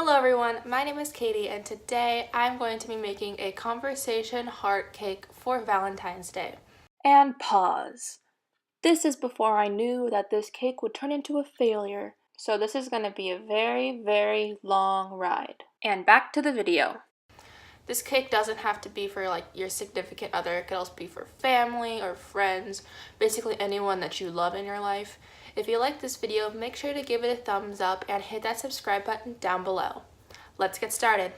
Hello everyone, my name is Katie and today I'm going to be making a conversation heart cake for Valentine's Day. And pause. This is before I knew that this cake would turn into a failure, so this is going to be a very long ride. And back to the video. This cake doesn't have to be for your significant other, it could also be for family or friends, basically anyone that you love in your life. If you like this video, make sure to give it a thumbs up and hit that subscribe button down below. Let's get started.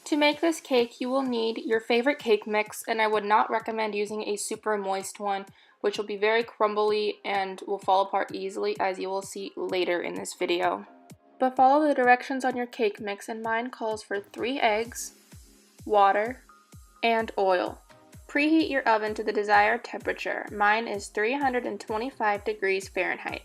To make this cake, you will need your favorite cake mix, and I would not recommend using a super moist one, which will be very crumbly and will fall apart easily, as you will see later in this video. But follow the directions on your cake mix, and mine calls for 3 eggs, water, and oil. Preheat your oven to the desired temperature. Mine is 325 degrees Fahrenheit.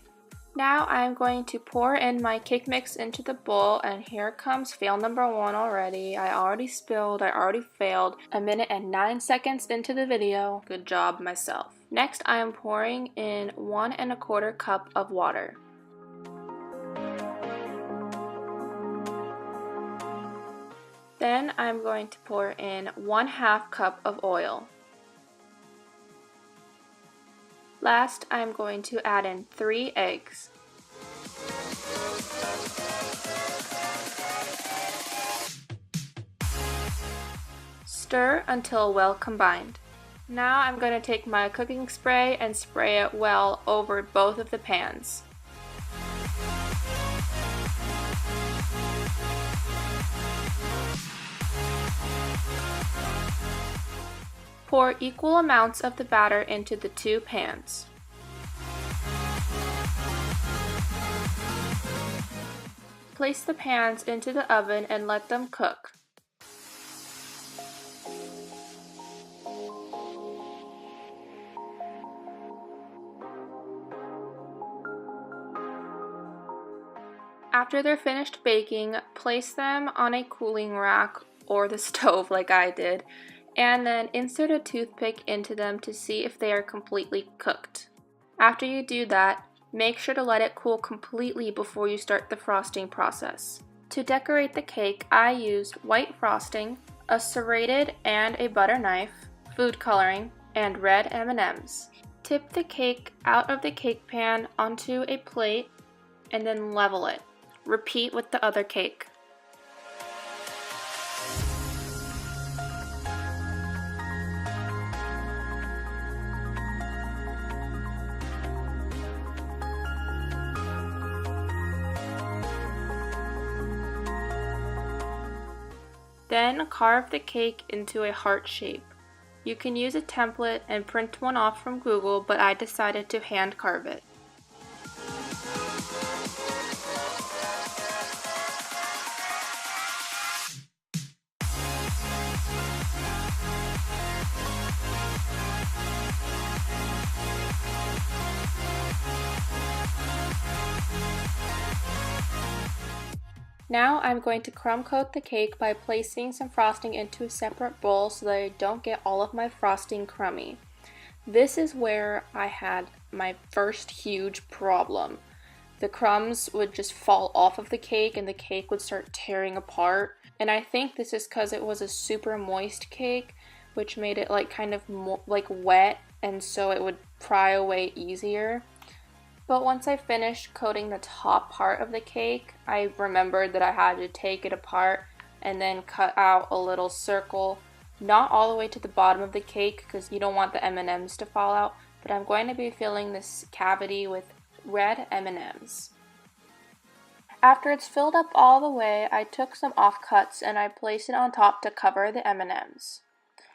Now I'm going to pour in my cake mix into the bowl, and here comes fail number 1 already. I already spilled, I already failed. 1 minute and 9 seconds into the video. Good job myself. Next I am pouring in 1 1/4 cup of water. Then I'm going to pour in 1/2 cup of oil. Last, I'm going to add in 3 eggs. Stir until well combined. Now I'm going to take my cooking spray and spray it well over both of the pans. Pour equal amounts of the batter into the 2 pans. Place the pans into the oven and let them cook. After they're finished baking, place them on a cooling rack or the stove like I did, and then insert a toothpick into them to see if they are completely cooked. After you do that, make sure to let it cool completely before you start the frosting process. To decorate the cake, I used white frosting, a serrated and a butter knife, food coloring, and red M&Ms. Tip the cake out of the cake pan onto a plate and then level it. Repeat with the other cake. Then carve the cake into a heart shape. You can use a template and print one off from Google, but I decided to hand carve it. Now I'm going to crumb coat the cake by placing some frosting into a separate bowl so that I don't get all of my frosting crummy. This is where I had my first huge problem. The crumbs would just fall off of the cake and the cake would start tearing apart. And I think this is because it was a super moist cake, which made it kind of wet, and so it would pry away easier. But once I finished coating the top part of the cake, I remembered that I had to take it apart and then cut out a little circle, not all the way to the bottom of the cake because you don't want the M&Ms to fall out, but I'm going to be filling this cavity with red M&Ms. After it's filled up all the way, I took some offcuts and I placed it on top to cover the M&Ms.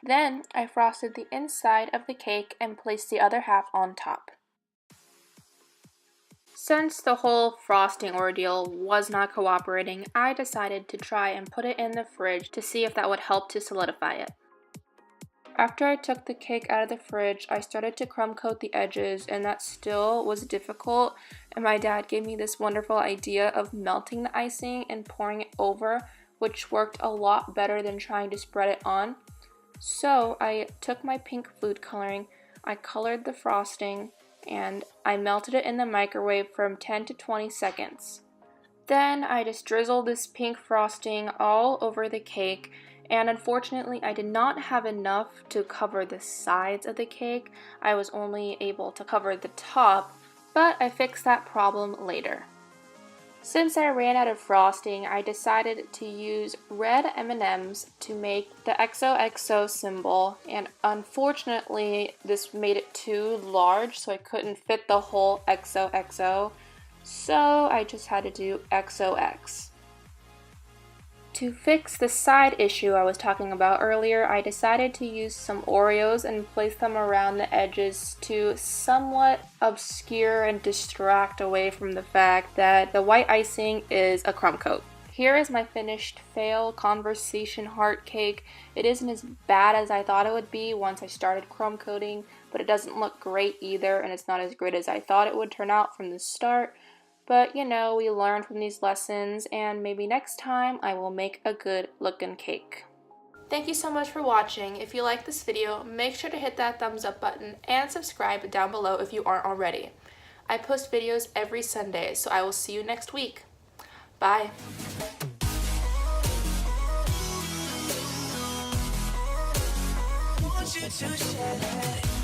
Then I frosted the inside of the cake and placed the other half on top. Since the whole frosting ordeal was not cooperating, I decided to try and put it in the fridge to see if that would help to solidify it. After I took the cake out of the fridge, I started to crumb coat the edges, and that still was difficult, and my dad gave me this wonderful idea of melting the icing and pouring it over, which worked a lot better than trying to spread it on. So I took my pink food coloring, I colored the frosting, and I melted it in the microwave from 10 to 20 seconds. Then I just drizzled this pink frosting all over the cake, and unfortunately I did not have enough to cover the sides of the cake. I was only able to cover the top, but I fixed that problem later. Since I ran out of frosting, I decided to use red M&Ms to make the XOXO symbol, and unfortunately this made it too large, so I couldn't fit the whole XOXO, so I just had to do XOX. To fix the side issue I was talking about earlier, I decided to use some Oreos and place them around the edges to somewhat obscure and distract away from the fact that the white icing is a crumb coat. Here is my finished fail conversation heart cake. It isn't as bad as I thought it would be once I started crumb coating, but it doesn't look great either, and it's not as great as I thought it would turn out from the start. But you know, we learn from these lessons, and maybe next time I will make a good looking cake. Thank you so much for watching. If you like this video, make sure to hit that thumbs up button and subscribe down below if you aren't already. I post videos every Sunday, so I will see you next week. Bye. Want you to share.